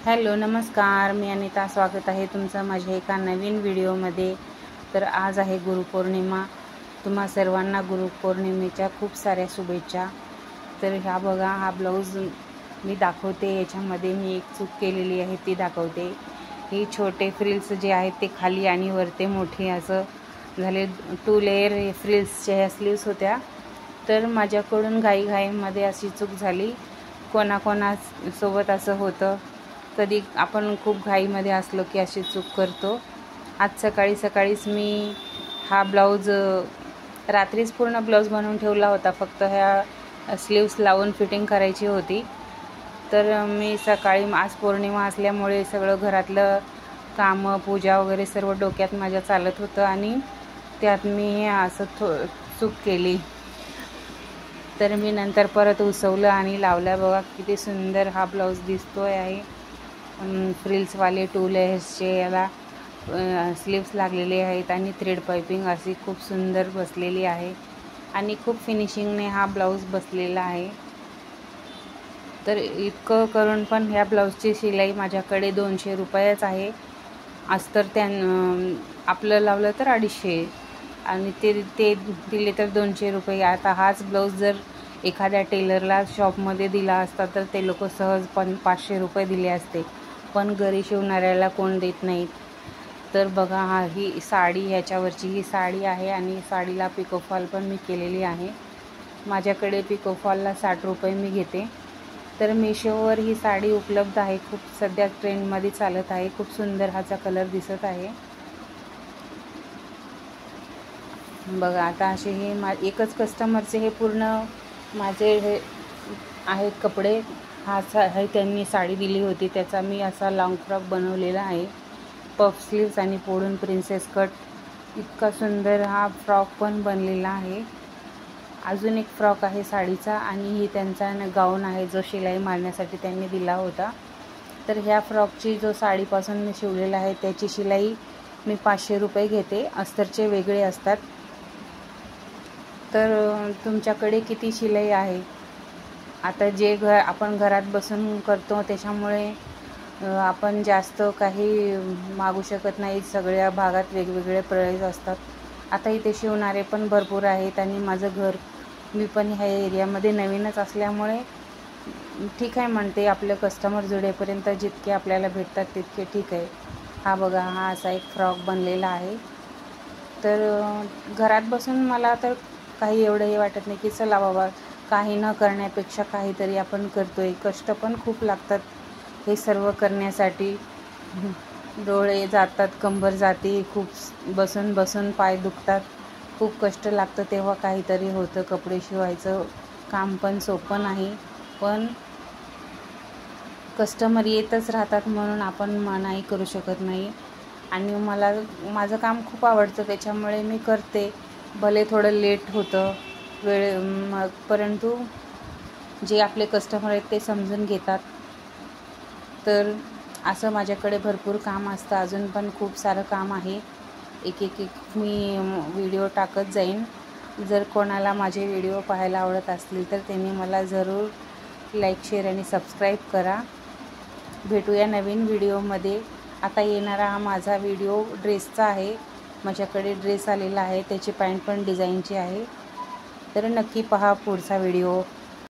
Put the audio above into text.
Hello नमस्कार, मी अनिता. स्वागत आहे तुमचं माझ्या एका नवीन व्हिडिओमध्ये. तर आज आहे गुरुपौर्णिमा. तुम्हा सर्वांना गुरुपौर्णिमेच्या खूप साऱ्या शुभेच्छा. तर ह्या बघा, हा ब्लाऊज मी दाखवते. याच्यामध्ये मी एक चूक केलेली आहे ती दाखवते. हे छोटे फ्रिल्स जे आहेत ते खाली आणि वरते मोठे असं झाले. 2 लेयर फ्रिल्सच्या ह्या स्लीव्स होत्या. तर माझ्याकडून घाईमध्ये अशी चूक झाली. कोणाकोणासोबत असं होतं, कधी आपण खूप घाईमध्ये असलो की अशी चूक करतो. आज सकाळीच मी हा ब्लाऊज रात्रीच पूर्ण ब्लाऊज बनवून ठेवला होता. फक्त ह्या स्लीव्स लावून फिटिंग करायची होती. तर मी सकाळी, आज पौर्णिमा असल्यामुळे सगळं घरातलं कामं, पूजा वगैरे सर्व डोक्यात माझ्या चालत होतं आणि त्यात मी असं चूक केली. तर मी नंतर परत उसवलं आणि लावला. बघा किती सुंदर हा ब्लाऊज दिसतोय आहे. फ्रिल्सवाले 2 लेयर्सचे याला स्लीव्स लागलेले आहेत आणि थ्रेड पाइपिंग अशी खूप सुंदर बसलेली आहे आणि खूप फिनिशिंगने हा ब्लाऊज बसलेला आहे. तर इतकं करून पण ह्या ब्लाऊजची शिलाई माझ्याकडे 200 रुपयाच आहे. अस्तर आपलं लावलं तर 250 आणि ते दिले तर 200 रुपये. आता हाच ब्लाऊज जर एखाद्या टेलरला शॉपमध्ये दिला असता तर ते लोक सहज 500 रुपये दिले असते. पण घरी शिवणाऱ्याला कोण देत नाहीत. तर बघा, ही साडी, ह्याच्यावरची ही साडी आहे आणि साडीला पिकोफॉल पण मी केलेली आहे. माझ्याकडे पिकोफॉलला 60 रुपये मी घेते. तर मीशोवर ही साडी उपलब्ध आहे. खूप सध्या ट्रेंडमध्ये चालत आहे. खूप सुंदर हाचा कलर दिसत आहे. बघा, आता असे हे एकच कस्टमरचे हे पूर्ण माझे हे आहेत कपडे. हे त्यांनी साडी दिली होती, त्याचा मी असा लॉंग फ्रॉक बनवलेला आहे. पफ स्लीव्स आणि पुढून प्रिन्सेस कट. इतका सुंदर हा फ्रॉक पण बनलेला आहे. अजून एक फ्रॉक आहे साडीचा आणि ही त्यांचा गाऊन आहे जो शिलाई मारण्यासाठी त्यांनी दिला होता. तर ह्या फ्रॉकची जो साडीपासून मी शिवलेला आहे त्याची शिलाई मी 500 रुपये घेते. अस्तरचे वेगळे असतात. तर तुमच्याकडे किती शिलाई आहे? आता जे आपण घरात बसून करतो त्याच्यामुळे आपण जास्त काही मागू शकत नाही. सगळ्या भागात वेगवेगळे प्राईस असतात. आता इथे शिवणारे पण भरपूर आहेत आणि माझं घर, मी पण ह्या एरियामध्ये नवीनच असल्यामुळे ठीक आहे म्हणते. आपलं कस्टमर जुळेपर्यंत जितके आपल्याला भेटतात तितके ठीक आहे. हा बघा, हा असा एक फ्रॉक बनलेला आहे. तर घरात बसून मला तर काही एवढं हे वाटत नाही की चला बाबा, काही न करण्यापेक्षा काहीतरी आपण करतोय. कष्ट पण खूप लागतात हे सर्व करण्यासाठी. डोळे जातात, कंबर जाते, खूप बसून पाय दुखतात, खूप कष्ट लागतं. तेव्हा काहीतरी होतं. कपडे शिवायचं काम पण सोपं नाही, पण कस्टमर येतच राहतात म्हणून आपण मनाई करू शकत नाही. आणि मला माझं काम खूप आवडतं त्याच्यामुळे मी करते. भले थोडं लेट होतं परंतु जे आपले कस्टमर आहेत ते समजून घेतात. तर असं माझ्याकडे भरपूर काम असतं. अजून पण खूप सारं काम आहे. एक मी व्हिडिओ टाकत जाईन. जर कोणाला माझे व्हिडिओ पाहायला आवडत असतील तर त्यांनी मला जरूर लाईक, शेअर आणि सबस्क्राईब करा. भेटूया नवीन व्हिडिओमध्ये. आता येणारा हा माझा व्हिडिओ ड्रेसचा आहे. माझ्याकडे ड्रेस आलेला आहे, त्याची पॅन्ट पण डिझाईनची आहे. तर नक्की पहा पुढचा व्हिडिओ.